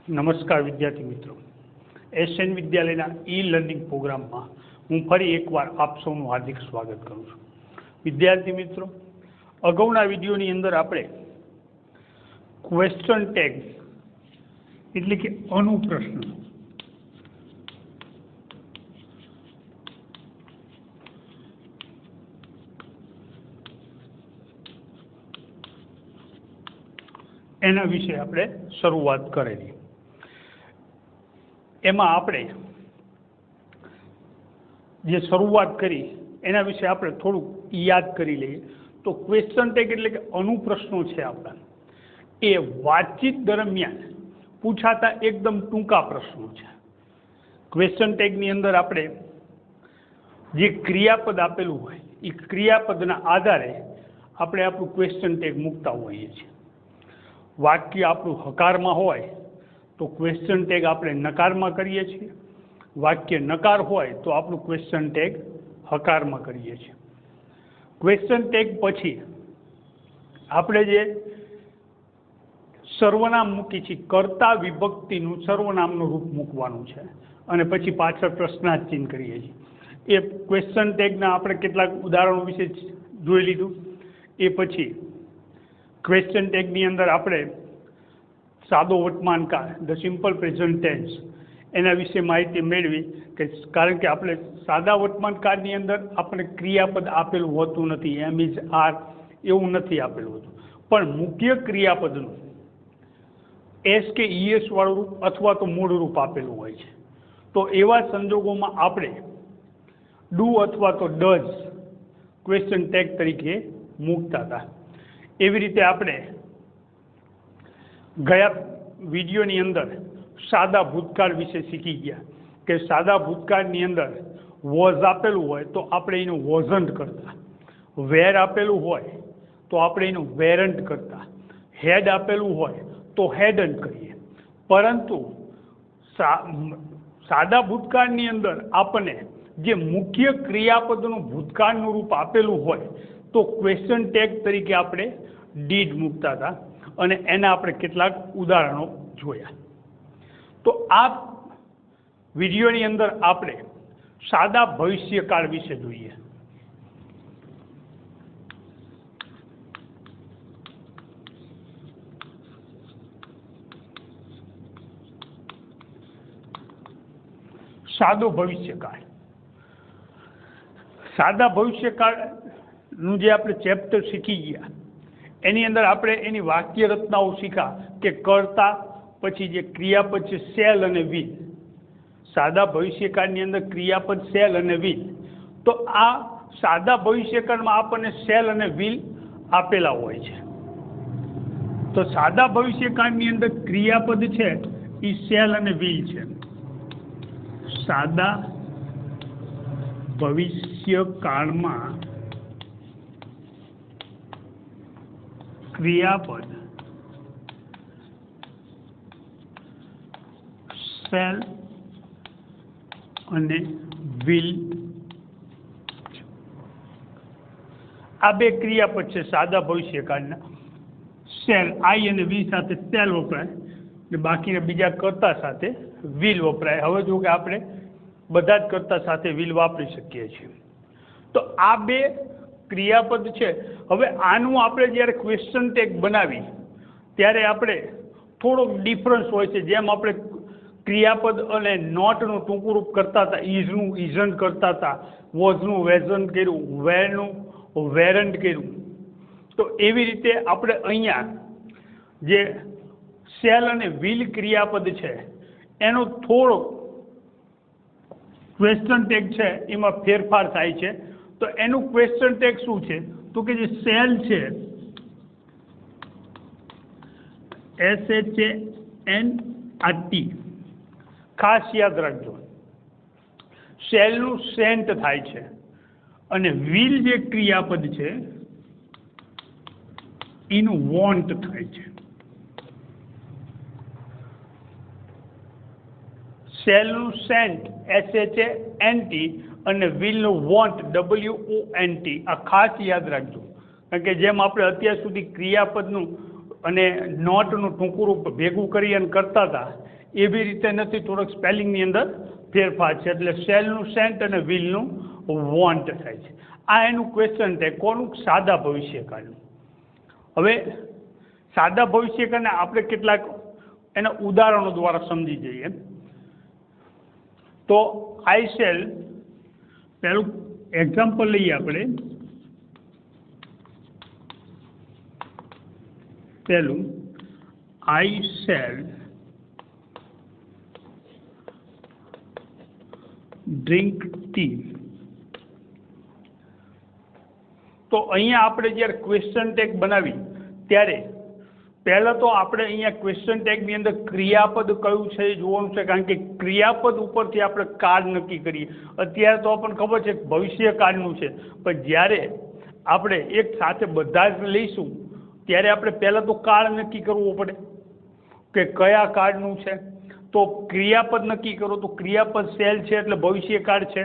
નમસ્કાર વિદ્યાર્થી મિત્રો, એસએન વિદ્યાલયના ઈ લર્નિંગ પ્રોગ્રામમાં હું ફરી એકવાર આપ સૌનું હાર્દિક સ્વાગત કરું છું. વિદ્યાર્થી મિત્રો, અગાઉના વિડીયોની અંદર આપણે ક્વેશ્ચન ટેગ એટલે કે અનુપ્રશ્ન એના વિશે આપણે શરૂઆત કરેલી. એમાં આપણે જે શરૂઆત કરી એના વિશે આપણે થોડુંક યાદ કરી લઈએ તો ક્વેશ્ચન ટેગ એટલે કે અનુપ્રશ્નો છે આપણા, એ વાતચીત દરમિયાન પૂછાતા એકદમ ટૂંકા પ્રશ્નો છે. ક્વેશ્ચન ટેગની અંદર આપણે જે ક્રિયાપદ આપેલું હોય એ ક્રિયાપદના આધારે આપણે આપણું ક્વેશ્ચન ટેગ મૂકતા હોઈએ છીએ. વાક્ય આપણું હકારમાં હોય તો ક્વેશ્ચન ટેગ આપણે નકારમાં કરીએ છીએ, વાક્ય નકાર હોય તો આપણું ક્વેશ્ચન ટેગ હકારમાં કરીએ છીએ. ક્વેશ્ચન ટેગ પછી આપણે જે સર્વનામ મૂકી છીએ, કર્તા વિભક્તિનું સર્વનામનું રૂપ મૂકવાનું છે અને પછી પાછળ પ્રશ્નાર્થ ચિહ્ન કરીએ છીએ. એ ક્વેશ્ચન ટેગના આપણે કેટલાક ઉદાહરણો વિશે જોઈ લીધું. એ પછી ક્વેશ્ચન ટેગની અંદર આપણે સાદો વર્તમાનકાળ, ધ સિમ્પલ પ્રેઝન્ટ ટેન્સ, એના વિશે માહિતી મેળવી કે કારણ કે આપણે સાદા વર્તમાનકાળની અંદર આપણે ક્રિયાપદ આપેલું હોતું નથી, એમ ઇઝ, આર એવું નથી આપેલું હોતું, પણ મુખ્ય ક્રિયાપદનું એસ કે ઈએસ વાળું રૂપ અથવા તો મૂળ રૂપ આપેલું હોય છે. તો એવા સંજોગોમાં આપણે ડુ અથવા તો ડઝ ક્વેશ્ચન ટેગ તરીકે મૂકતા હતા. એવી રીતે આપણે ગયા વિડીયોની અંદર સાદા ભૂતકાળ વિશે શીખી ગયા કે સાદા ભૂતકાળની અંદર વોઝ આપેલું હોય તો આપણે એનું વોઝન્ટ કરતા, વેર આપેલું હોય તો આપણે એનું વેરન્ટ કરતા, હેડ આપેલું હોય તો હેડન્ટ કરીએ. પરંતુ સાદા ભૂતકાળની અંદર આપણને જે મુખ્ય ક્રિયાપદનું ભૂતકાળનું રૂપ આપેલું હોય તો ક્વેશ્ચન ટેગ તરીકે આપણે ડીડ મૂકતા હતા અને એના આપણે કેટલાક ઉદાહરણો જોયા. તો આ વિડીયોની અંદર આપણે સાદા ભવિષ્યકાળ વિશે જોઈએ. સાદો ભવિષ્યકાળ, સાદા ભવિષ્યકાળનું જે આપણે ચેપ્ટર શીખી ગયા એની અંદર આપણે એની વાક્ય રચનાઓ શીખ્યા કે કર્તા પછી જે ક્રિયાપદ છે શેલ અને વિલ. સાદા ભવિષ્યકાળની અંદર ક્રિયાપદ શેલ અને વિલ. તો આ સાદા ભવિષ્યકાળમાં આપણને શેલ અને વિલ આપેલા હોય છે. તો સાદા ભવિષ્યકાળની અંદર ક્રિયાપદ છે એ શેલ અને વિલ છે. સાદા ભવિષ્યકાળમાં ક્રિયાપદ શેલ અને વિલ, આ બે ક્રિયાપદ છે સાદા ભવિષ્યકાળના. શેલ આઈ અને વી સાથે શેલ વપરાય ને બાકીના બીજા કર્તા સાથે વિલ વપરાય. હવે જો કે આપણે બધા જ કર્તા સાથે વિલ વાપરી શકીએ છીએ. તો આ બે ક્રિયાપદ છે. હવે આનું આપણે જ્યારે ક્વેશ્ચન ટેગ બનાવી ત્યારે આપણે થોડોક ડિફરન્સ હોય છે. જેમ આપણે ક્રિયાપદ અને નોટનું ટૂંકું રૂપ કરતા હતા, ઇઝનું ઇઝન્ટ કરતા હતા, વોઝનું વેઝન્ટ કર્યું, વેરનું વેરન્ટ કર્યું, તો એવી રીતે આપણે અહીંયા જે શેલ અને વિલ ક્રિયાપદ છે એનો થોડો ક્વેશ્ચન ટેગ છે એમાં ફેરફાર થાય છે. તો એનું ક્વેશ્ચન ટેગ શું છે તો કે જે શેલ છે SHANT, ખાસ યાદ રાખજો, શેલનું સેન્ટ થાય છે અને વિલ જે ક્રિયાપદ છે એનું વોન્ટ થાય છે. શેલનું સેન્ટ SHANT અને વિલનું વોન્ટ WONT. આ ખાસ યાદ રાખજો, કારણ કે જેમ આપણે અત્યાર સુધી ક્રિયાપદનું અને નોટનું ટૂંકું રૂપ ભેગું કરી અને કરતા હતા એવી રીતે નથી, થોડોક સ્પેલિંગની અંદર ફેરફાર છે, એટલે શેલનું સેન્ટ અને વિલનું વોન્ટ થાય છે. આ એનું ક્વેશ્ચન ટેગ કોનું? સાદા ભવિષ્યકાળનું. હવે સાદા ભવિષ્યકાળને આપણે કેટલાક એના ઉદાહરણો દ્વારા સમજી જઈએ. તો આઈ શેલ, પહેલું એક્ઝામ્પલ લઈએ આપણે. પહેલું, આઈ શેલ ડ્રિંક ટી. તો અહીંયા આપણે જ્યારે ક્વેશ્ચન ટેગ બનાવી ત્યારે પહેલાં તો આપણે અહીંયા ક્વેશ્ચન ટેગની અંદર ક્રિયાપદ કયું છે એ જોવાનું છે, કારણ કે ક્રિયાપદ ઉપરથી આપણે કાળ નક્કી કરીએ. અત્યારે તો આપણને ખબર છે ભવિષ્યકાળનું છે, પણ જ્યારે આપણે એક સાથે બધા જ લઈશું ત્યારે આપણે પહેલાં તો કાળ નક્કી કરવો પડે કે કયા કાળનું છે. તો ક્રિયાપદ નક્કી કરો, તો ક્રિયાપદ શેલ છે એટલે ભવિષ્યકાળ છે.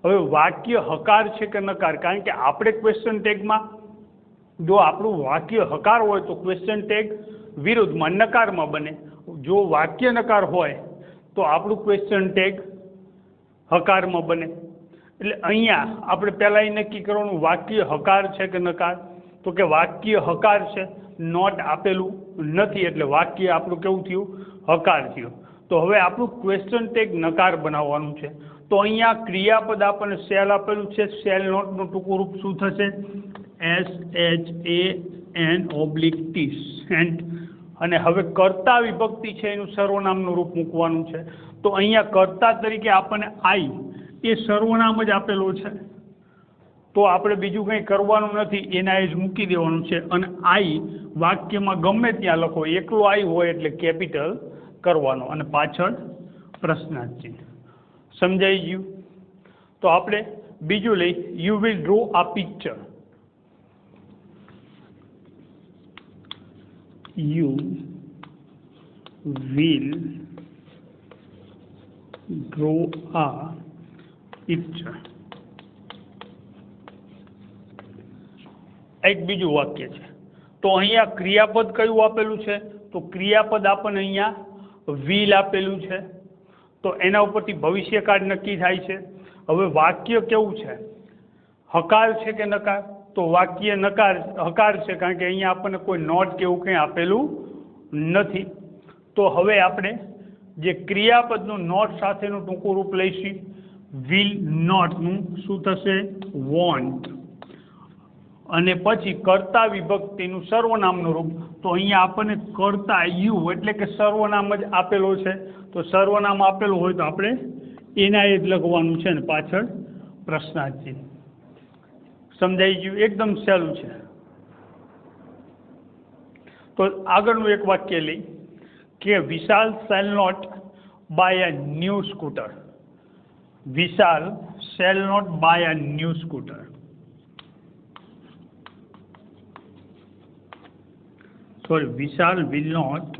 હવે વાક્ય હકાર છે કે નકાર? કારણ કે આપણે ક્વેશ્ચન ટેગમાં જો આપણું વાક્ય હકાર હોય તો ક્વેશ્ચન ટેગ વિરુદ્ધમાં નકારમાં બને. જો વાક્ય નકાર હોય તો આપણું ક્વેશ્ચન ટેગ હકારમાં બને. એટલે અહીંયા આપણે પહેલાં એ નક્કી કરવાનું વાક્ય હકાર છે કે નકાર. તો કે વાક્ય હકાર છે, નોટ આપેલું નથી, એટલે વાક્ય આપણું કેવું થયું? હકાર થયું. તો હવે આપણું ક્વેશ્ચન ટેગ નકાર બનાવવાનું છે. તો અહીંયા ક્રિયાપદ આપણને શેલ આપેલું છે. શેલ નોટનું ટૂંકું રૂપ શું થશે? SHANT, સેન્ટ. અને હવે કર્તા વિભક્તિ છે એનું સર્વનામનું રૂપ મૂકવાનું છે. તો અહીંયા કર્તા તરીકે આપણને આઈ એ સર્વનામ જ આપેલું છે, તો આપણે બીજું કંઈ કરવાનું નથી, એના એ જ મૂકી દેવાનું છે. અને આઈ વાક્યમાં ગમે ત્યાં લખો, એકલો આઈ હોય એટલે કેપિટલ કરવાનો અને પાછળ પ્રશ્નાર્થ ચિહ્ન. સમજાઈ ગયું? તો આપણે બીજું લઈ, યુ વિલ ડ્રો આ પિક્ચર. યુ વિલ ડ્રો આ પિક્ચર. એક બીજું વાક્ય છે. તો અહીંયા ક્રિયાપદ કયું આપેલું છે? તો ક્રિયાપદ આપણને અહીંયા વિલ આપેલું છે, તો એના ઉપરથી ભવિષ્યકાળ નક્કી થાય છે. હવે વાક્ય કેવું છે? હકાર છે કે નકાર? તો વાક્ય હકાર છે, કારણ કે અહીંયા આપણને કોઈ નોટ કે એવું કંઈ આપેલું નથી. તો હવે આપણે જે ક્રિયાપદનું નોટ સાથેનું ટૂંકું રૂપ લઈશું, વિલ નોટનું શું થશે? વોન્ટ. અને પછી કર્તા વિભક્તિનું સર્વનામનું રૂપ. તો અહીંયા આપણને કર્તા યુ એટલે કે સર્વનામ જ આપેલો છે, તો સર્વનામ આપેલું હોય તો આપણે એના એ જ લખવાનું છે ને પાછળ પ્રશ્નાર્થ ચિહ્ન. સમજાઈ ગયું? એકદમ સહેલું છે. તો આગળનું એક વાક્ય લઈ કે Vishal shall not buy a new scooter. Vishal shall not buy a new scooter. Sorry, Vishal will not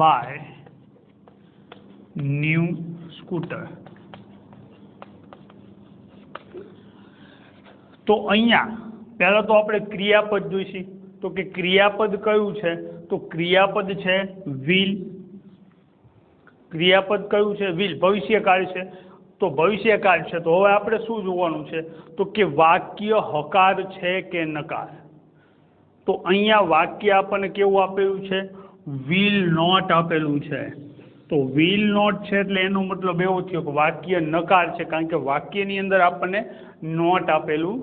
buy new scooter. તો અહીંયા પહેલા તો આપણે ક્રિયાપદ જોઈશું. તો કે ક્રિયાપદ કયું છે? તો ક્રિયાપદ છે will. ક્રિયાપદ કયું છે? will. ભવિષ્યકાળ છે, તો ભવિષ્યકાળ છે. તો હવે આપણે શું જોવાનું છે? તો કે વાક્ય હકાર છે કે નકાર? તો અહીંયા વાક્ય આપણને કેવું આપેલું છે? વિલ નોટ આપેલું છે. તો વિલ નોટ છે એટલે એનો મતલબ એવો થયો કે વાક્ય નકાર છે, કારણ કે વાક્યની અંદર આપણને નોટ આપેલું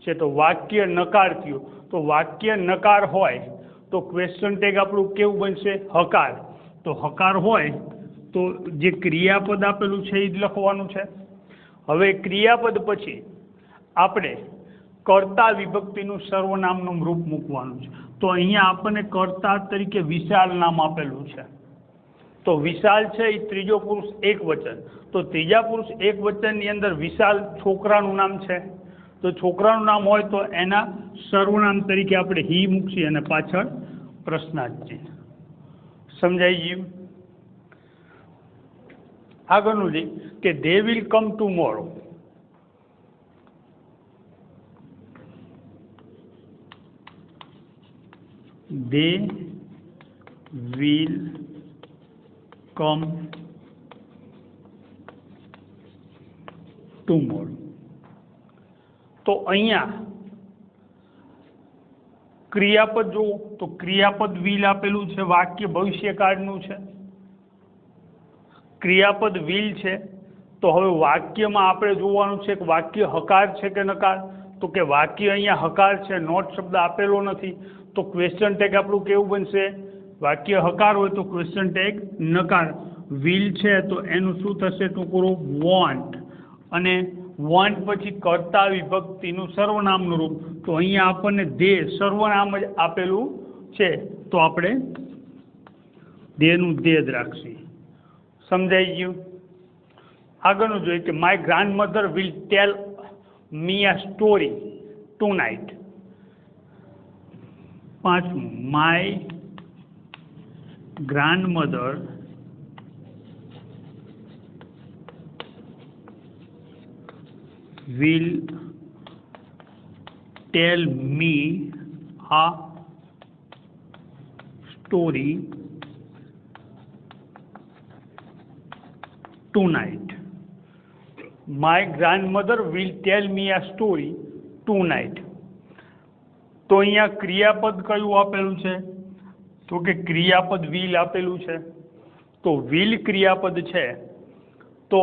છે. તો વાક્ય નકાર થયું. તો વાક્ય નકાર હોય તો ક્વેશ્ચન ટેગ આપણું કેવું બનશે? હકાર. તો હકાર હોય તો જે ક્રિયાપદ આપેલું છે એ જ લખવાનું છે. હવે ક્રિયાપદ પછી આપણે કર્તા વિભક્તિનું સર્વનામનું રૂપ મૂકવાનું છે. તો અહીંયા આપણને કર્તા તરીકે વિશાલ નામ આપેલું છે. તો વિશાલ છે એ ત્રીજો પુરુષ એક વચન. તો ત્રીજા પુરુષ એક વચનની અંદર વિશાલ છોકરાનું નામ છે, તો છોકરાનું નામ હોય તો એના સર્વનામ તરીકે આપણે હી મૂકીએ અને પાછળ પ્રશ્નાર્થ ચિહ્ન. સમજાઈ ગયું? આગળનું છે કે they will come tomorrow. They will come tomorrow. તો અહીંયા ક્રિયાપદ જુઓ તો ક્રિયાપદ વિલ આપેલું છે, વાક્ય ભવિષ્યકાળનું છે. ક્રિયાપદ વિલ છે તો હવે વાક્યમાં આપણે જોવાનું છે કે વાક્ય હકાર છે કે નકાર. તો કે વાક્ય અહીંયા હકાર છે, નોટ શબ્દ આપેલો નથી, તો ક્વેશ્ચન ટેગ આપણું કેવું બનશે? વાક્ય હકાર હોય તો ક્વેશ્ચન ટેગ નકાર. વિલ છે તો એનું શું થશે? ટૂંકું વોન્ટ. અને વોન્ટ પછી કર્તા વિભક્તિનું સર્વનામનું રૂપ. તો અહીંયા આપણને દે સર્વનામ જ આપેલું છે તો આપણે દેનું દે જ રાખીએ. સમજાઈ ગયું? આગળનું જોઈએ કે my grandmother will tell me a story tonight. પાંચમું, my grandmother will tell me a story tonight. My grandmother will tell me a story tonight. તો અહીંયા ક્રિયાપદ કયું આપેલું છે? તો કે ક્રિયાપદ will આપેલું છે. તો will ક્રિયાપદ છે તો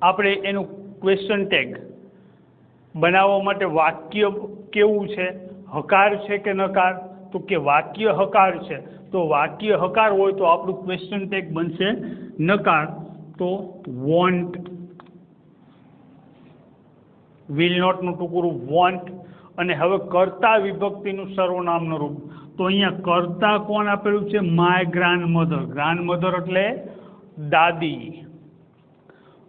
આપણે એનું ક્વેશ્ચન ટેગ બનાવવા માટે વાક્ય કેવું છે? હકાર છે કે નકાર? તો કે વાક્ય હકાર છે. તો વાક્ય હકાર હોય તો આપણું ક્વેશ્ચન ટેગ બનશે નકાર. તો વોન્ટ, વિલ નોટનું ટુકડું વોન્ટ. અને હવે કર્તા વિભક્તિનું સર્વનામનું રૂપ. તો અહીંયા કર્તા કોણ આપેલું છે? My grandmother. ગ્રાન્ડમધર એટલે દાદી.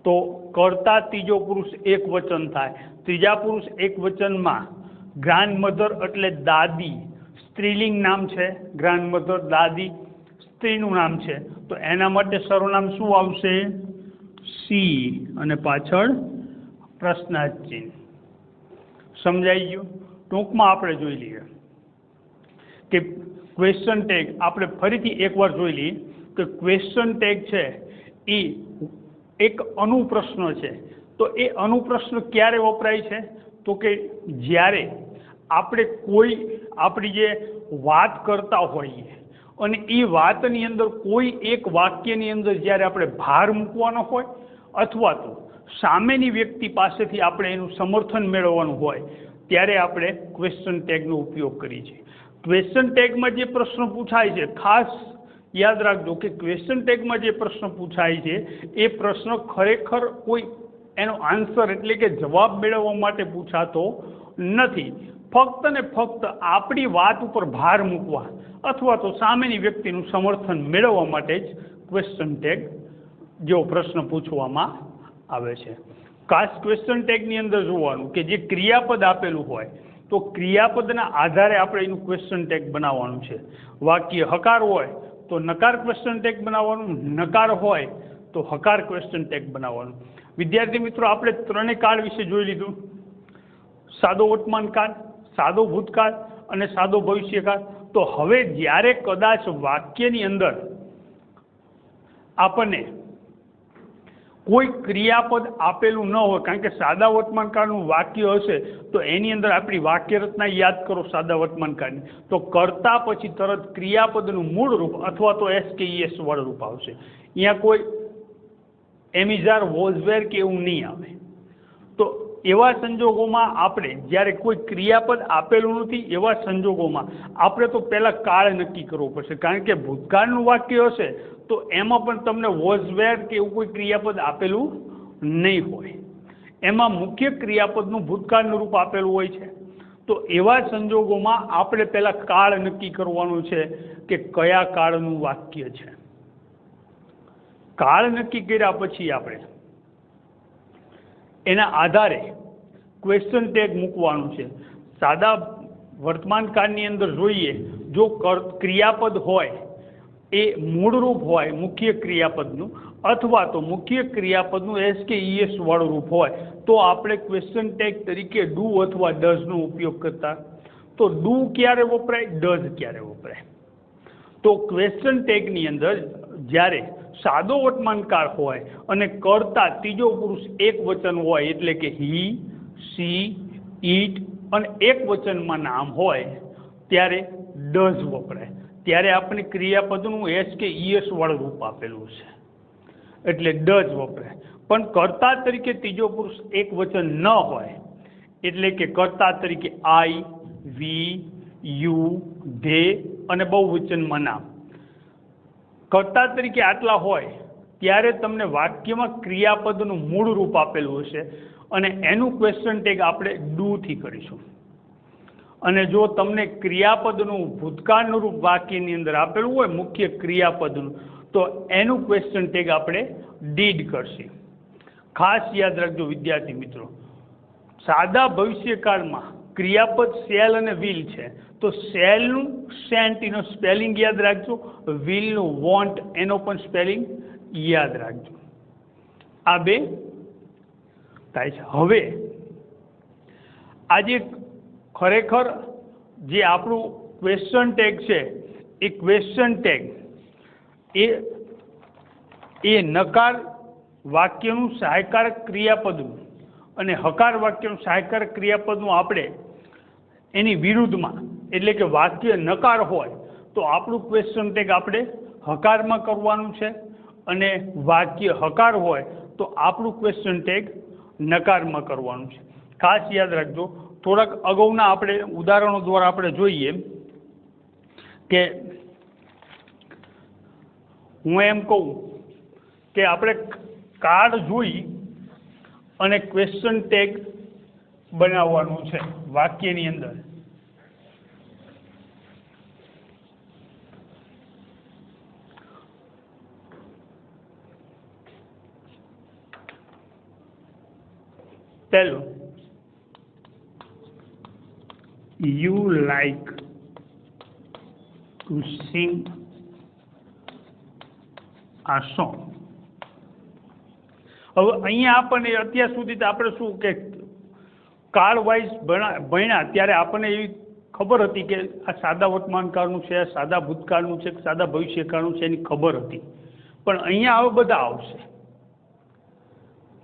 તો કર્તા ત્રીજો પુરુષ એક વચન થાય. ત્રીજા પુરુષ એક વચનમાં ગ્રાન્ડમધર એટલે દાદી, સ્ત્રીલિંગ નામ છે. ગ્રાન્ડમધર દાદી સ્ત્રીનું નામ છે તો એના માટે સર્વનામ શું આવશે? સી અને પાછળ પ્રશ્નાર્થ ચિહ્ન. સમજાઈ ગયું? ટૂંકમાં આપણે જોઈ લઈએ કે ક્વેશ્ચન ટેગ આપણે ફરીથી એકવાર જોઈ લઈએ કે ક્વેશ્ચન ટેગ છે એ એક અનુપ્રશ્ન છે. તો એ અનુપ્રશ્ન ક્યારે વપરાય છે? તો કે જ્યારે આપણે કોઈ આપણી જે વાત કરતા હોઈએ અને એ વાતની અંદર કોઈ એક વાક્યની અંદર જ્યારે આપણે ભાર મૂકવાનો હોય અથવા તો સામેની વ્યક્તિ પાસેથી આપણે એનું સમર્થન મેળવવાનું હોય ત્યારે આપણે ક્વેશ્ચન ટેગનો ઉપયોગ કરીએ છીએ. ક્વેશ્ચન ટેગમાં જે પ્રશ્ન પૂછાય છે, ખાસ યાદ રાખજો કે ક્વેશ્ચન ટેગમાં જે પ્રશ્ન પૂછાય છે એ પ્રશ્ન ખરેખર કોઈ એનો આન્સર એટલે કે જવાબ મેળવવા માટે પૂછાતો નથી. ફક્ત ને ફક્ત આપણી વાત ઉપર ભાર મૂકવા અથવા તો સામેની વ્યક્તિનું સમર્થન મેળવવા માટે જ ક્વેશ્ચન ટેગ જેવો પ્રશ્ન પૂછવામાં આવે છે. ખાસ ક્વેશ્ચન ટેગની અંદર જોવાનું કે જે ક્રિયાપદ આપેલું હોય તો ક્રિયાપદના આધારે આપણે એનું ક્વેશ્ચન ટેગ બનાવવાનું છે. વાક્ય હકાર હોય તો નકાર ક્વેશ્ચન ટેગ બનાવવાનું, નકાર હોય તો હકાર ક્વેશ્ચન ટેગ બનાવવાનું. વિદ્યાર્થી મિત્રો, આપણે ત્રણેય કાળ વિશે જોઈ લીધું. સાદો વર્તમાન કાળ, સાદો ભૂતકાળ અને સાદો ભવિષ્યકાળ. તો હવે જ્યારે કદાચ વાક્યની અંદર આપણને કોઈ ક્રિયાપદ આપેલું ન હોય, કારણ કે સાદા વર્તમાન કાળનું વાક્ય હશે તો એની અંદર આપણી વાક્ય રચના યાદ કરો સાદા વર્તમાન કાળની, તો કરતા પછી તરત ક્રિયાપદનું મૂળ રૂપ અથવા તો એસ કે ઈએસ વાળું રૂપ આવશે. અહીંયા કોઈ એમિઝાર વોઝવેર કે એવું નહીં આવે. તો એવા સંજોગોમાં આપણે જ્યારે કોઈ ક્રિયાપદ આપેલું નથી એવા સંજોગોમાં આપણે તો પહેલાં કાળ નક્કી કરવો પડશે. કારણ કે ભૂતકાળનું વાક્ય હશે તો એમાં પણ તમને વોઝવેર કે એવું કોઈ ક્રિયાપદ આપેલું નહીં હોય. એમાં મુખ્ય ક્રિયાપદનું ભૂતકાળનું રૂપ આપેલું હોય છે. તો એવા સંજોગોમાં આપણે પહેલાં કાળ નક્કી કરવાનું છે કે કયા કાળનું વાક્ય છે. કાળ નક્કી કર્યા પછી આપણે એના આધારે ક્વેશ્ચન ટેગ મૂકવાનું છે. સાદા વર્તમાન કાળની અંદર જોઈએ, જો ક્રિયાપદ હોય એ મૂળરૂપ હોય મુખ્ય ક્રિયાપદનું અથવા તો મુખ્ય ક્રિયાપદનું એસ કે ઈએસ વાળું રૂપ હોય તો આપણે ક્વેશ્ચન ટેગ તરીકે ડુ અથવા ડઝનો ઉપયોગ કરતા. તો ડુ ક્યારે વપરાય, ડઝ ક્યારે વપરાય? તો ક્વેશ્ચન ટેગની અંદર જ્યારે સાદો વર્તમાનકાળ હોય અને કર્તા ત્રીજો પુરુષ એક વચન હોય એટલે કે હી, સી, ઈટ અને એક વચનમાં નામ હોય ત્યારે ડઝ વપરાય. ત્યારે આપણે ક્રિયાપદનું એસ કે ઈએસ વાળું રૂપ આપેલું છે એટલે ડઝ વપરાય. પણ કર્તા તરીકે ત્રીજો પુરુષ એક વચન ન હોય એટલે કે કર્તા તરીકે આઈ, વી, યુ, ધે અને બહુવચનમાં નામ કર્તા તરીકે આટલા હોય ત્યારે તમને વાક્યમાં ક્રિયાપદનું મૂળ રૂપ આપેલું હશે અને એનું ક્વેશ્ચન ટેગ આપણે ડુ થી કરીશું. અને જો તમને ક્રિયાપદનું ભૂતકાળનું રૂપ વાક્યની અંદર આપેલું હોય મુખ્ય ક્રિયાપદનું તો એનું ક્વેશ્ચન ટેગ આપણે ડીડ કરશે. ખાસ યાદ રાખજો વિદ્યાર્થી મિત્રો, સાદા ભવિષ્યકાળમાં ક્રિયાપદ શેલ અને વિલ છે તો શેલનું સેન્ટ એનો સ્પેલિંગ યાદ રાખજો, વિલનું વોન્ટ એનો પણ સ્પેલિંગ યાદ રાખજો. આ બે થાય છે. હવે આજે ખરેખર જે આપણું ક્વેશ્ચન ટેગ છે એ ક્વેશ્ચન ટેગ એ નકાર વાક્યનું સહાયકારક ક્રિયાપદનું અને હકાર વાક્યનું સહાયકારક ક્રિયાપદનું આપણે એની વિરુદ્ધમાં એટલે કે વાક્ય નકાર હોય તો આપણું ક્વેશ્ચન ટેગ આપણે હકારમાં કરવાનું છે અને વાક્ય હકાર હોય તો આપણું ક્વેશ્ચન ટેગ નકારમાં કરવાનું છે. ખાસ યાદ રાખજો. થોડાક અગાઉના આપણે ઉદાહરણો દ્વારા આપણે જોઈએ કે હું એમ કહું કે આપણે કાર્ડ જોઈ અને ક્વેશ્ચન ટેગ બનાવવાનું છે વાક્યની અંદર. પહેલું, you like to sing a song. હવે અહીંયા આપણને અત્યાર સુધી તો આપણે શું કે કાળ વાઇઝ ભણ્યા ત્યારે આપણને એવી ખબર હતી કે આ સાદા વર્તમાનકાળનું છે, સાદા ભૂતકાળનું છે, સાદા ભવિષ્યકાળનું છે એની ખબર હતી. પણ અહીંયા હવે બધા આવશે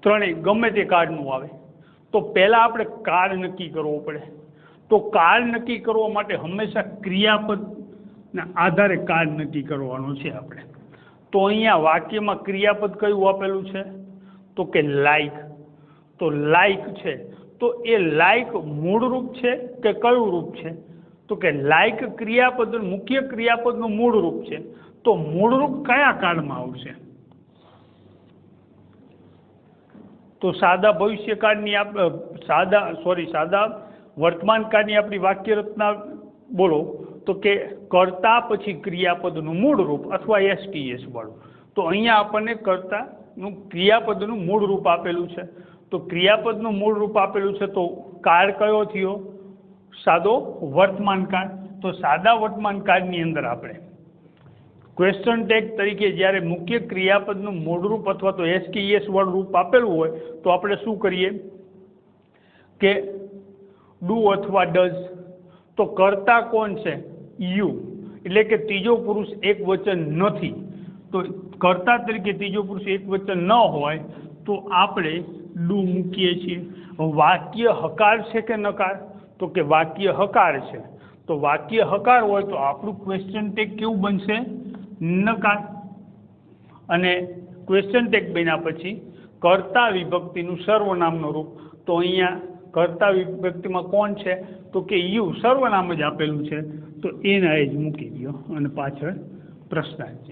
ત્રણેય ગમે તે કાળનું આવે તો પહેલાં આપણે કાળ નક્કી કરવો પડે. તો કાળ નક્કી કરવા માટે હંમેશા ક્રિયાપદના આધારે કાળ નક્કી કરવાનો છે આપણે. તો અહીંયા વાક્યમાં ક્રિયાપદ કયું આપેલું છે તો કે લાઈક. તો લાઈક છે તો એ લાઈક મૂળ રૂપ છે કે કયું રૂપ છે તો કે લાઈક ક્રિયાપદ મુખ્ય ક્રિયાપદનું મૂળ રૂપ છે. તો મૂળ રૂપ કયા કાળમાં આવશે તો સાદા ભવિષ્યકાળની સાદા વર્તમાનકાળની આપણી વાક્ય રચના બોલો તો કે કર્તા પછી ક્રિયાપદનું મૂળ રૂપ અથવા એસટીએસ વાળું. તો અહીંયા આપણને કર્તાનું ક્રિયાપદનું મૂળ રૂપ આપેલું છે. તો ક્રિયાપદનું મૂળ રૂપ આપેલું છે તો કાળ કયો થયો સાદો વર્તમાનકાળ. તો સાદા વર્તમાનકાળની અંદર આપણે ક્વેશ્ચન ટેગ તરીકે જ્યારે મુખ્ય ક્રિયાપદનું મૂળ રૂપ અથવા તો એસટીએસ વાળું રૂપ આપેલું હોય તો આપણે શું કરીએ કે ડુ અથવા ડઝ. તો કર્તા કોણ છે યુ એટલે કે ત્રીજો પુરુષ એક વચન નથી. તો કર્તા તરીકે ત્રીજો પુરુષ એક વચન ન હોય તો આપણે ડુ મૂકીએ છીએ. વાક્ય હકાર છે કે નકાર તો કે વાક્ય હકાર છે. તો વાક્ય હકાર હોય તો આપણું ક્વેશ્ચન ટેગ કેવું બનશે નકાર. અને ક્વેશ્ચન ટેગ બન્યા પછી કર્તા વિભક્તિનું સર્વનામનું રૂપ. તો અહીંયા કર્તા વિભક્તિમાં કોણ છે તો કે યુ સર્વનામ જ આપેલું છે તો એના એ જ મૂકી દો અને પાછળ પ્રશ્નાર્થ.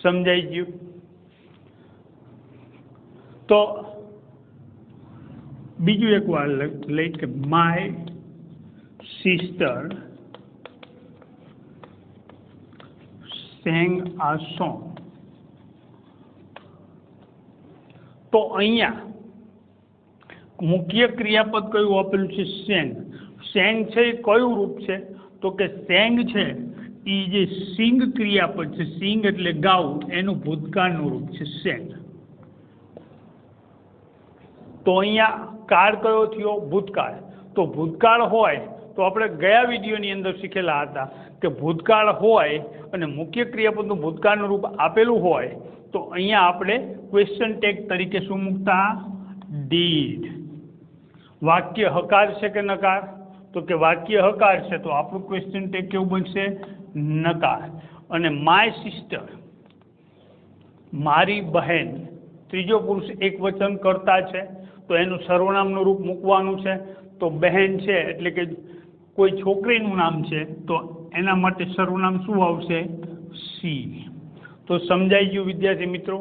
સમજાઈ ગયું. તો બીજું એક વાર લઈ કે my sister sang a song. તો અહીંયા મુખ્ય ક્રિયાપદ કયું આપેલું છે સેંગ. સેંગ છે એ કયું રૂપ છે તો કે સેંગ છે એ જે સિંગ ક્રિયાપદ છે, સિંગ એટલે ગાવું, એનું ભૂતકાળનું રૂપ છે સેંગ. તો અહીંયા કાળ કયો થયો ભૂતકાળ. તો ભૂતકાળ હોય તો આપણે ગયા વિડીયોની અંદર શીખેલા હતા કે ભૂતકાળ હોય અને મુખ્ય ક્રિયાપદનું ભૂતકાળનું રૂપ આપેલું હોય તો અહીંયા આપણે ક્વેશ્ચન ટેગ તરીકે શું મૂકતા? ડીડ. વાક્ય હકાર છે કે નકાર? તો કે વાક્ય હકાર છે તો આપણું ક્વેશ્ચન ટેગ કેવું બનશે? નકાર. અને માય સિસ્ટર, મારી બહેન, ત્રીજો પુરુષ એક વચન કરતા છે તો એનું સર્વનામનું રૂપ મૂકવાનું છે. તો બહેન છે એટલે કે કોઈ છોકરીનું નામ છે તો એના માટે સર્વનામ શું આવશે? સી. તો સમજાઈ ગયું વિદ્યાર્થી મિત્રો?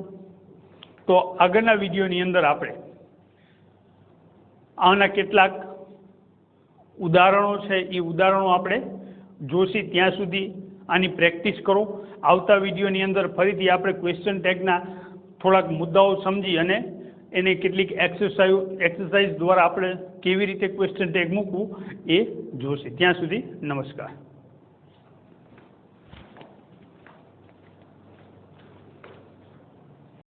તો આગળના વિડીયોની અંદર આપણે આના કેટલાક ઉદાહરણો છે એ ઉદાહરણો આપણે જોશી. ત્યાં સુધી આની પ્રેક્ટિસ કરો. આવતા વિડીયોની અંદર ફરીથી આપણે ક્વેશ્ચન ટેગના થોડાક મુદ્દાઓ સમજી અને એને કેટલીક એક્સરસાઇઝ દ્વારા આપણે કેવી રીતે ક્વેશ્ચન ટેગ મૂકવું એ જોશે. ત્યાં સુધી નમસ્કાર.